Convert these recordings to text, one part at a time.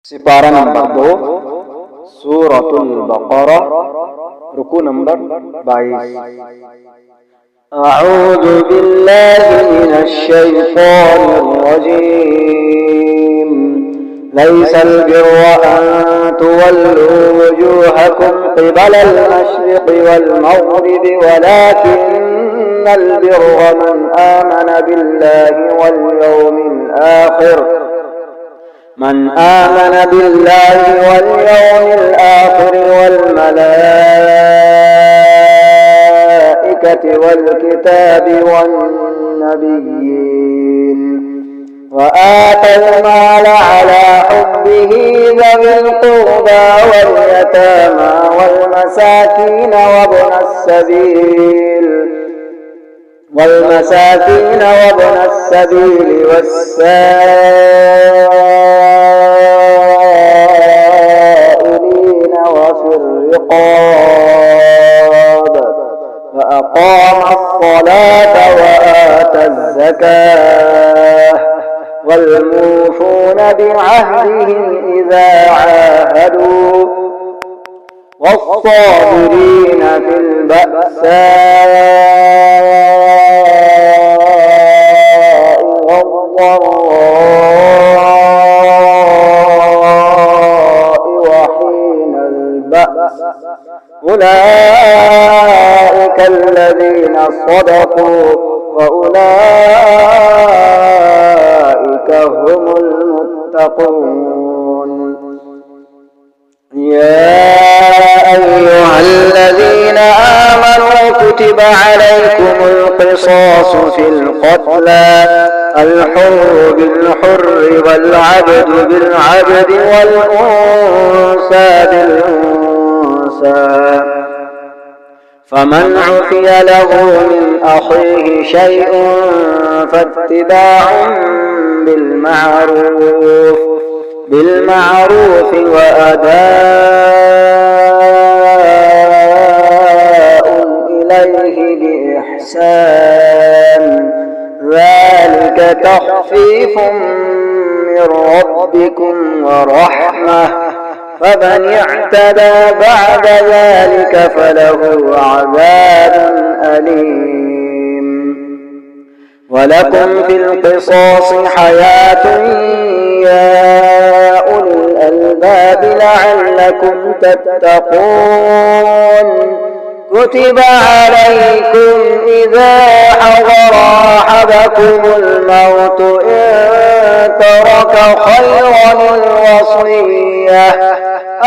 सिपारा नंबर 2 सूरतुल बकरा रुकू नंबर 22। अऊज़ु बिल्लाहि मिनश शैतानिर रजीम लैसल बिर्रा अन तुवल्लू वजूहकुम क़िबलल मशरिक़ि वल मग़रिबि वलाकिन्नल बिर्रा मन आमन बिल्लाहि वल यौमिल आखिर والملائكة والكتاب والنبيين وآتى المال على حبه ذوي القربى واليتامى والمساكين وابن السبيل والسائلين وفي الرقاب فأقام الصلاة وآتى الزكاة والموفون بعهدهم إذا عاهدوا والصابرين في البأساء والضراء وحين البأس أولئك الذين صدقوا وأولئك هم المتقون يا أيها الذين آمنوا كتب عليكم القصاص في القتلى الحر بالحر والعبد بالعبد والأنثى بالأنثى فمن عفي له من أخيه شيء فاتباع بالمعروف وأداء إليه بإحسان ذلك تخفيف من ربكم ورحمة فمن اعتدى بعد ذلك فله عذاب أليم ولكم في القصاص حياة يا أولي الألباب لعلكم تتقون كتب عليكم إذا حضر أحدكم الموت إن ترك خيرا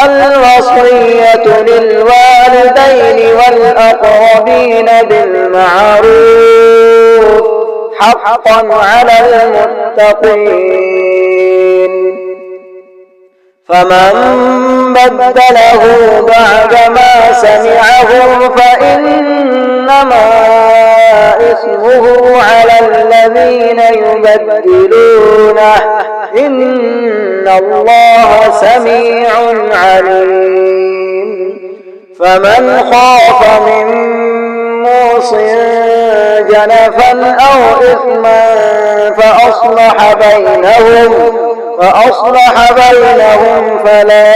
الوصية للوالدين والأقربين بالمعروف حقا على المتقين فمن بدله بعدما سمعه فإنما إثمه على الذين يبدلونه إن الله سميع عليم فمن خاف من موص جنفا أو إثما فأصلح بينهم فلا